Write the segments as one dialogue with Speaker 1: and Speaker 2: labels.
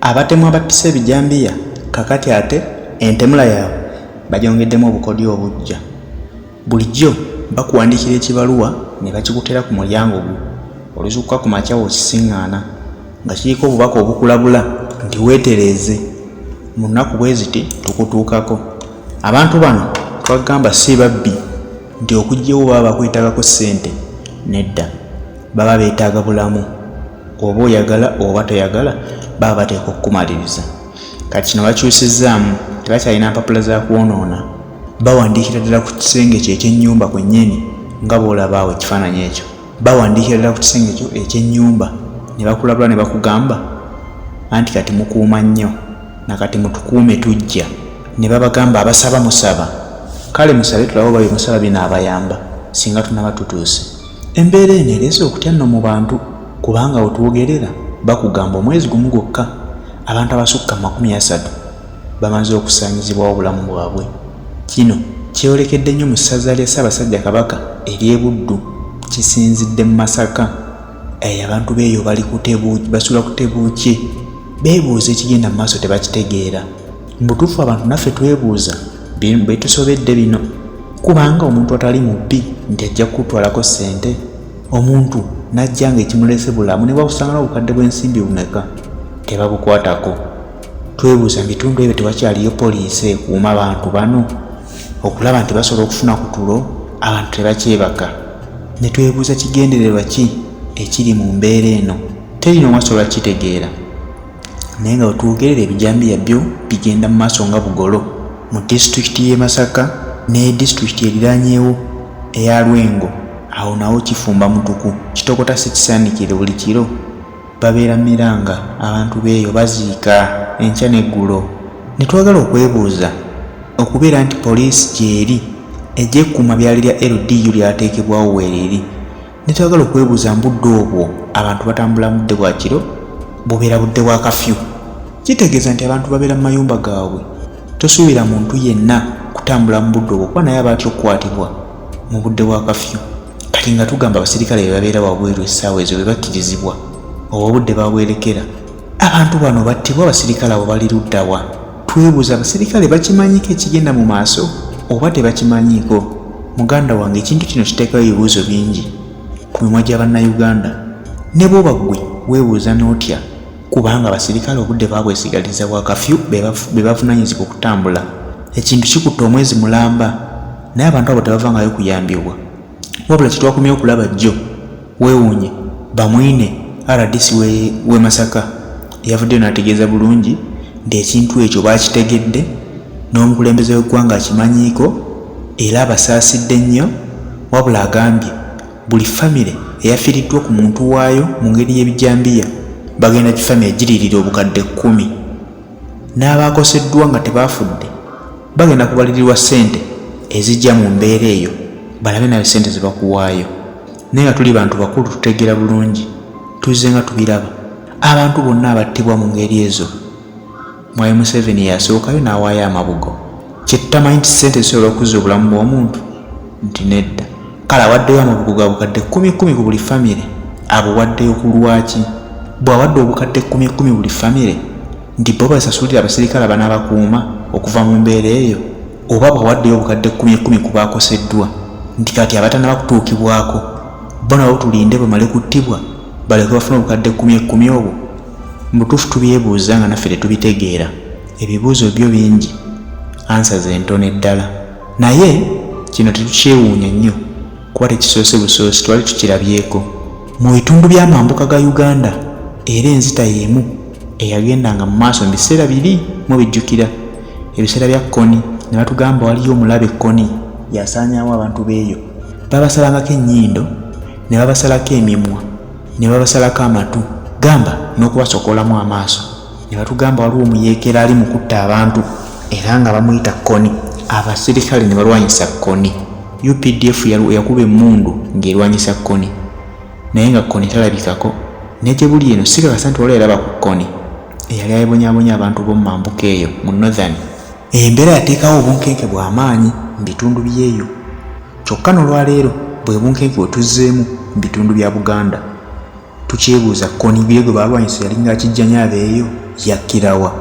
Speaker 1: abatemu abattisa ebijambiya kakati ate entemula yaabwe bagyongeddemu obukodyo obujja. Bulijjo bakuwandiikira ekibaluwa ne bakikutera ku mulyango gwo oluzuukuka ku makya w'okisiŋŋaana nga kiriko obubaka obukulabula nti weetereeze mu nnaku bwe ziti tukutuukako. Abantu bano twagamba si babbi nti okugyewo baba bakwetagako ssente. Nedda, baba beetaaga bulamu. Oba oyagala oba toyagala baba bateeka okukumaliriza. Kati kino bakyusizzaamu, tebakyalina mpapula za kwonoona. Bawandiikira ddala ku kisenge kyo ekyennyumba kwennyini nga bw'olaba awo ekifaananyi ekyo. Bawandiikira ddala ku kisenge kyo ekyennyumba ne bakulabula ne bakugamba anti kati mukuuma nnyo na kati mutukuume tujja. Ne babagamba abasaba musaba. Kale musabe tulabe oba musaba binaabayamba singa tunaba tutuuse. Embeera eno ereese okutya nno mu bantu kubanga otwogerera bakugamba omwezi gumu gwokka abantu abasukka 30 bamaze okusaanyizibwa obulamu bwabwe. Kino kyolekedde nnyo mu ssaza lya Ssaabasajja Kabaka ery'e Buddu kisinzidde mu Masaka. Abantu beeyo basula ku Tebuukye beebuuza ekigenda mu maaso tebakitegeera. Mu butuufu abantu naffe twebuuza betusobedde bino kubanga omuntu atali mubbi nti ajja kutwalako ssente. Omuntu najja nga ekimuleese bulamu ne bawusanga n'obukadde bw'ensimbi bumeka tebabukwatako. Twebuuza mu bitundu ebyo tewakyaliyo poliisi ekuuma abantu bano okulaba nti basobola okufuna ku tulo abantu tebakyebaka. Ne twebuuza kigendererwa ki ekiri mu mbeera eno. Teri n'omu asobola kitegeera. Naye nga otwogerera ebijambiya byo bigenda mu maaso nga bugolo. Mu disitulikiti y'e Masaka ne disitulikiti eriraanyeewo eya Lwengo awo nawo kifumba mutuku kitokota si kisaanikire buli kiro. Babeera miranga abantu beeyo baziika enkya n'eggulo. Ne twagala okwebuuza okubeera nti poliisi gyeri ejja ekkuuma byali lya LDU lyateekebwawo weeriri. Ne twagala okwebuuza mu budde obwo abantu batambula mu budde bwa kiro bubeera budde bwa kafyu. Kitegeeza nti abantu babeera mu mayumba gaabwe. Tosuubira muntu yenna kutambula mu budde obwo kuba naye aba atya okukwatibwa mu budde bwa kafyu. Kati nga tugamba abasirikale be babeera wabweru essaawa ezo be bakkirizibwa oba obudde babwerekera. Abantu bano battibwa abasirikale abo bali luddawa? Twebuuza abasirikale bakimanyiko ekigenda mu maaso oba tebakimanyiiko? Muganda wange ekintu kino kiteekayo ebibuuzo bingi ku mimwa gya bannayuganda. Ne bw'oba ggwe weebuuza n'otya kubanga abasirikale obudde babwesigaliza bwa kafyu be bavunaanyizibwa okutambula. Ekintu kikutta omwezi mulamba naye abantu abo tebavangayo kuyambibwa. Wabula kitwakumye okulaba jjo weewuunye bamwine RDC w'e Masaka yavuddeyo n'ategeeza bulungi nti ekintu ekyo baakitegedde n'omukulembeze w'eggwanga akimanyiiko era abasaasidde nnyo. Wabula agambye buli famire eyafiiriddwa ku muntu waayo mu ngeri y'ebijambiya bagenda gifamire egiriirira obukadde 10. N'abaakoseddwa nga tebaafudde bagenda kubalirirwa ssente ezijja mu mbeera eyo balabe nabe ssente ze bakuwaayo. Naye nga tuli bantu bakulu tutegeera bulungi tuzze nga tubiraba. Abantu bonna abattibwa mu ngeri ezo Mwai Museveni yasookayo n'awaayo amabugo. Kyetamanyi nti ssente zisobola okuzza obulamu bw'omuntu nti nedda. Kale awaddeyo amabugo ga bukadde 10 ku buli famire abuwaddeyo ku lwaki? Bw'awadde obukadde 10 buli famire nti bo basasulira abasirikale abanaabakuuma okuva mu mbeera eyo? Oba bw'awaddeyo obukadde 10 ku baakoseddwa nti kati abatanaba kutuukibwako bo nabo tulinde bamale kuttibwa baleke bafuna obukadde 10 obwo? Mutuufu tubyebuuza nga naffe tetubitegeera. Ebibuuzo byo bingi, ansa ze ntono eddala. Naye kino tetukyewuunya nnyo kuba tekisoose busoosi twali tukirabyeko. Mu bitundu by'amambuka ga Uganda era enzita y'emu eyagendanga mu maaso mu biseera biri mu bijjukira ebiseera bya Koni. Ne batugamba waliyo omulabe Koni yasaanyaawo abantu beeyo. Babasalangako ennyindo ne babasalako emimwa ne babasalako amatu gamba n'okubasokolamu amaaso. Ne batugamba waliwo omuyeekera ali mu kutta abantu era nga bamuyita Koni. Abasirikale ne balwanyisa Koni. UPDF yakuba emmundu ng'erwanyisa Koni naye nga Koni talabikako. Negye buli eno sikakasa nti waliwo eraba ku Koni eyali ayebonyaabonya abantu b'omu mambuka eyo mu Northern. Embeera yateekawo obunkenke bw'amaanyi mu bitundu by'eyo. Kyokka n'olwaleero bwe bunkenke bwe tuzzeemu mu bitundu bya Buganda tukyebuuza konibire gwe balwanyisa yalinga akijjanya abeeyo yakkirawa.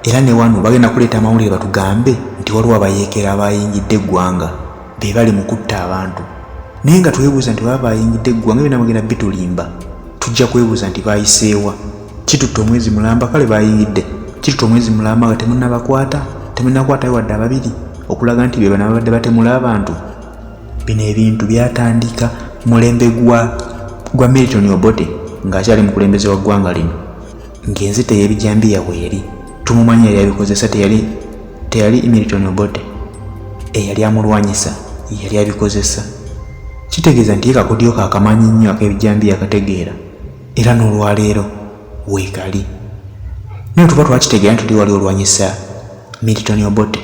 Speaker 1: Era ne wano bagenda kuleeta amawulire batugambe nti waliwo abayeekera abayingidde eggwanga be bali mu kutta abantu. Naye nga twebuuza nti baba bayingidde eggwanga byonna bagenda bitulimba, tujja kwebuuza nti bayiseewa. Kitutte omwezi mulamba kale bayingidde, kitutte omwezi mulamba nga temunnabakwata, temunnakwatayo wadde ababiri okulaga nti be bano ababadde batemula abantu. Bino ebintu byatandika mulembe gwa Milton Obote ng'akyali mukulembeze wa ggwanga lino, ng'enzita ey'Ebijambiya bw'eri. Tumumanyi yali abikozesa, teyali Milton Obote eyali amulwanyisa, yali abikozesa. Kitegeeza nti kakodyo kaakamanyi nnyo ak'Ebijambiya akategeera, era n'olwaleero weekali. Naye tuba twakitegeera nti tuli wali olwanyisa Milton Obote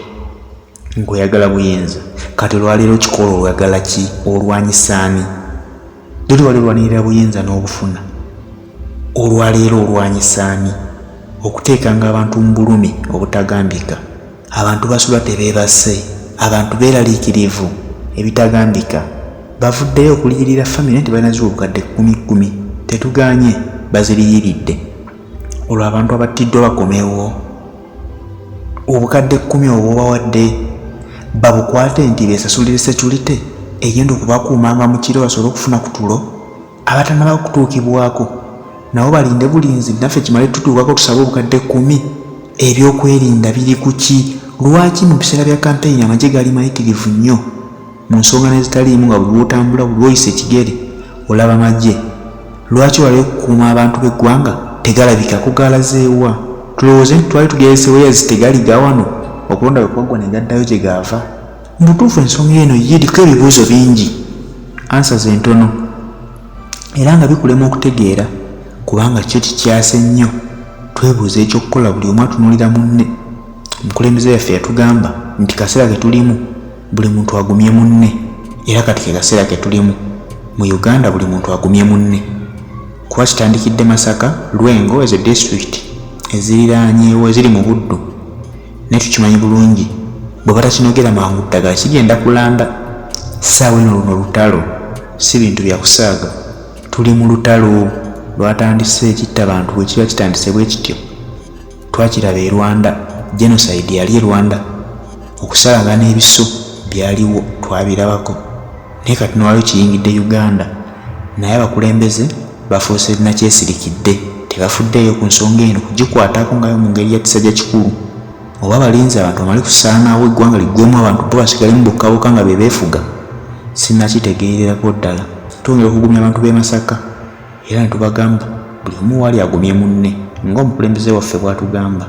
Speaker 1: ng'oyagala buyinza, kati olwaleero kikola oyagala ki? Olwanyisaani? Tuli wali olwanirira buyinza n'obufuna, olwaleero olwanyisaani? Okuteekanga abantu mu bulumi obutagambika, abantu basula tebeebase, abantu beeraliikirivu ebitagambika, bavuddeyo okuliyirira famire nti balina ziwa obukadde 10,000, tetuganye baziriyiridde. Olwo abantu abattiddwa bakomewo, obukadde 10 obwo bawadde babukwate nti beesasulire security egenda okubakuumanga mu kiro basobole okufuna ku tulo. Abatannaba kutuukibwako nabo balinde bulinzi, naffe kimale tutuukako tusabe obukadde 10. Ebyokwerinda biri ku ki? Lwaki mu biseera bya kampeyini amagye gali mayitirivu nnyo mu nsonga nezitaliimu, nga buli lwotambula buli lwoyisa ekigere olaba magye? Lwaki wali okukuuma abantu b'eggwanga tegalabikako galazeewa? Tulowooze nti twali tugezesewo yazzi tegaliga wano, okulonda bwe kwaggwa ne gaddayo gye gaava? Mu butuufu ensonga eno yiriko ebibuuzo bingi, answers entono, era nga bikulema okutegeera, kubanga kyo kikyase nnyo. Twebuuza ekyokukola, buli omu atunuulira munne. Omukulembeze yaffe yatugamba nti kaseera ke tulimu buli muntu agumye munne, era kati ke kaseera ke tulimu mu Uganda buli muntu agumye munne. Kuba kitandikidde Masaka, Lwengo ezo district eziriraanyeewo eziri mu Buddu, ne tukimanyi bulungi bwe batakinogera mangu ddagala kigenda kulamba. Ssaawa eno luno lutalo, si bintu bya kusaaga, tuli mu lutalo. Lwatandise ekitta abantu bwe kiba kitandise bwe kityo. Twakiraba e Rwanda, genocide yali e Rwanda, okusalagana ebiso byaliwo twabirabako. Naye kati nowaliwo kiyingidde Uganda, naye abakulembeze bafuuse nakyesirikidde, tebafuddeeyo ku nsonga eno kugikwatako ngayo mu ngeri ya kisajja kikulu. Oba balinzi abantu bamale kusaanawo eggwanga liggwemu abantu bo basigale mu bukkabuka nga be beefuga, sinnakitegeererako ddala. Twongera okugumya abantu b'e Masaka, era ne tubagamba buli omu wali agumye munne ng'omukulembeze waffe bw'atugamba,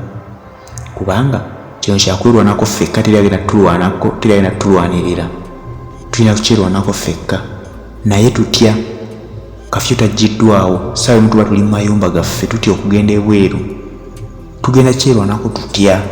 Speaker 1: kubanga kino kyakwirwanako ffekka, teragenda tulwanirira, tulina kukirwanako ffekka. Naye tutya kafyu tagiddwawo, saawa emu tuba tuli mu mayumba gaffe tutya okugenda ebweru, tugenda kyerwanako tutya.